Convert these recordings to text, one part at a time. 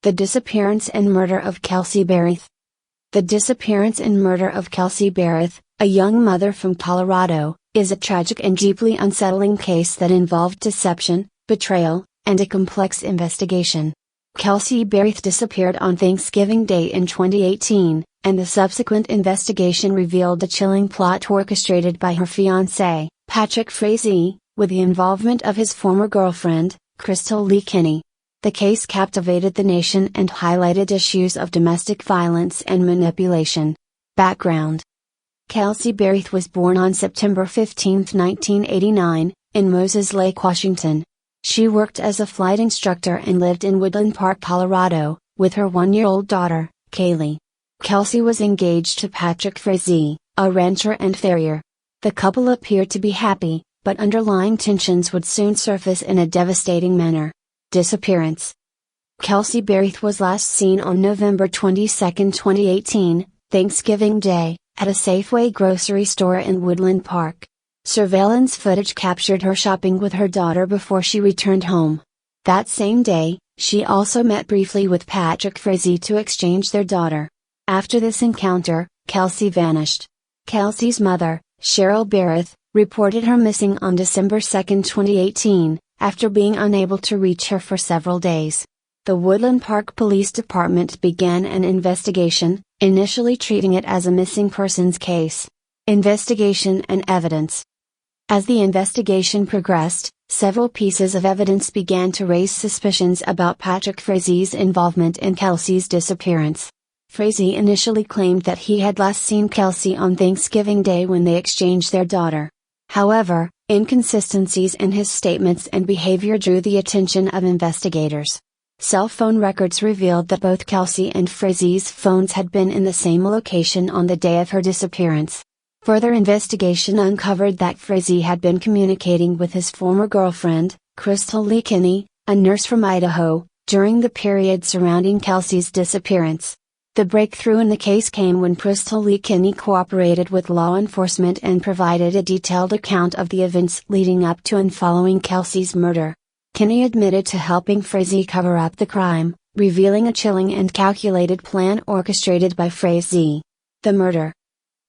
The disappearance and murder of Kelsey Berreth. The disappearance and murder of Kelsey Berreth, a young mother from Colorado, is a tragic and deeply unsettling case that involved deception, betrayal, and a complex investigation. Kelsey Berreth disappeared on Thanksgiving Day in 2018, and the subsequent investigation revealed a chilling plot orchestrated by her fiancé, Patrick Frazee, with the involvement of his former girlfriend, Crystal Lee Kinney. The case captivated the nation and highlighted issues of domestic violence and manipulation. Background: Kelsey Berreth was born on September 15, 1989, in Moses Lake, Washington. She worked as a flight instructor and lived in Woodland Park, Colorado, with her one-year-old daughter, Kaylee. Kelsey was engaged to Patrick Frazee, a rancher and farrier. The couple appeared to be happy, but underlying tensions would soon surface in a devastating manner. Disappearance. Kelsey Berreth was last seen on November 22, 2018, Thanksgiving Day, at a Safeway grocery store in Woodland Park. Surveillance footage captured her shopping with her daughter before she returned home. That same day, she also met briefly with Patrick Frazee to exchange their daughter. After this encounter, Kelsey vanished. Kelsey's mother, Cheryl Berreth, reported her missing on December 2, 2018, after being unable to reach her for several days. The Woodland Park Police Department began an investigation, initially treating it as a missing persons case. Investigation and evidence. As the investigation progressed, several pieces of evidence began to raise suspicions about Patrick Frazee's involvement in Kelsey's disappearance. Frazee initially claimed that he had last seen Kelsey on Thanksgiving Day when they exchanged their daughter. However, inconsistencies in his statements and behavior drew the attention of investigators. Cell phone records revealed that both Kelsey and Frazee's phones had been in the same location on the day of her disappearance. Further investigation uncovered that Frazee had been communicating with his former girlfriend, Crystal Lee Kinney, a nurse from Idaho, during the period surrounding Kelsey's disappearance. The breakthrough in the case came when Crystal Lee Kinney cooperated with law enforcement and provided a detailed account of the events leading up to and following Kelsey's murder. Kinney admitted to helping Frazee cover up the crime, revealing a chilling and calculated plan orchestrated by Frazee. The murder.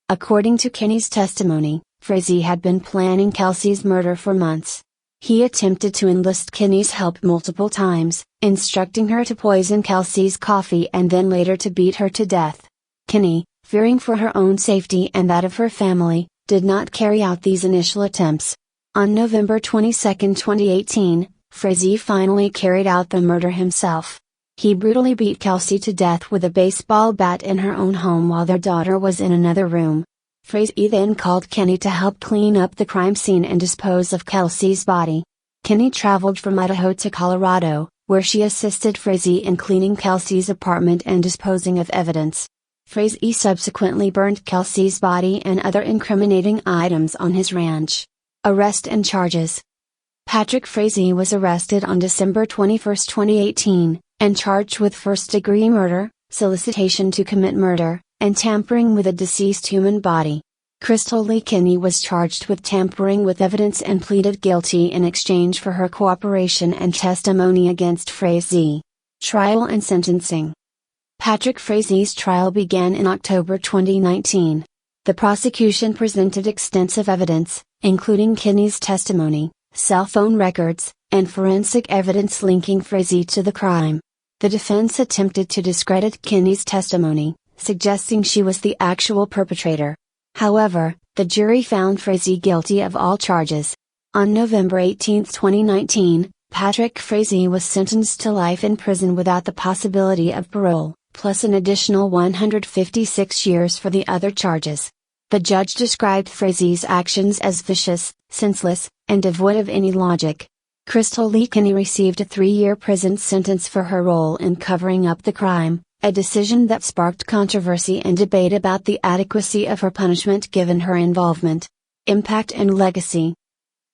According to Kinney's testimony, Frazee had been planning Kelsey's murder for months. He attempted to enlist Kinney's help multiple times, instructing her to poison Kelsey's coffee and then later to beat her to death. Kinney, fearing for her own safety and that of her family, did not carry out these initial attempts. On November 22, 2018, Frazee finally carried out the murder himself. He brutally beat Kelsey to death with a baseball bat in her own home while their daughter was in another room. Frazee then called Kinney to help clean up the crime scene and dispose of Kelsey's body. Kinney traveled from Idaho to Colorado, where she assisted Frazee in cleaning Kelsey's apartment and disposing of evidence. Frazee subsequently burned Kelsey's body and other incriminating items on his ranch. Arrest and charges. Patrick Frazee was arrested on December 21, 2018, and charged with first-degree murder, solicitation to commit murder, and tampering with a deceased human body. Crystal Lee Kinney was charged with tampering with evidence and pleaded guilty in exchange for her cooperation and testimony against Frazee. Trial and sentencing. Patrick Frazee's trial began in October 2019. The prosecution presented extensive evidence, including Kinney's testimony, cell phone records, and forensic evidence linking Frazee to the crime. The defense attempted to discredit Kinney's testimony, suggesting she was the actual perpetrator. However, the jury found Frazee guilty of all charges. On November 18, 2019, Patrick Frazee was sentenced to life in prison without the possibility of parole, plus an additional 156 years for the other charges. The judge described Frazee's actions as vicious, senseless, and devoid of any logic. Crystal Lee Kinney received a 3-year prison sentence for her role in covering up the crime, a decision that sparked controversy and debate about the adequacy of her punishment given her involvement. Impact and legacy.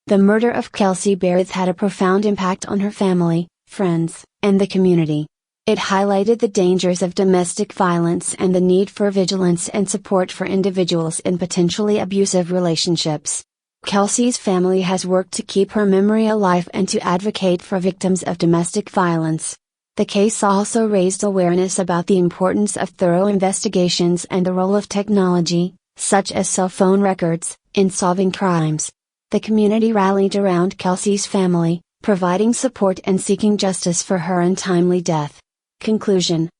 The murder of Kelsey Berreth had a profound impact on her family, friends, and the community. It highlighted the dangers of domestic violence and the need for vigilance and support for individuals in potentially abusive relationships. Kelsey's family has worked to keep her memory alive and to advocate for victims of domestic violence. The case also raised awareness about the importance of thorough investigations and the role of technology, such as cell phone records, in solving crimes. The community rallied around Kelsey's family, providing support and seeking justice for her untimely death. Conclusion.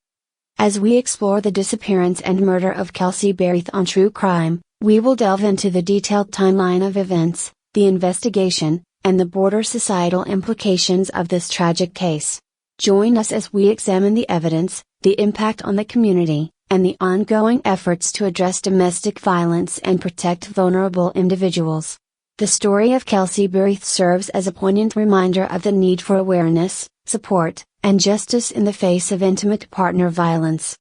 As we explore the disappearance and murder of Kelsey Berreth on True Crime, we will delve into the detailed timeline of events, the investigation, and the broader societal implications of this tragic case. Join us as we examine the evidence, the impact on the community, and the ongoing efforts to address domestic violence and protect vulnerable individuals. The story of Kelsey Berreth serves as a poignant reminder of the need for awareness, support, and justice in the face of intimate partner violence.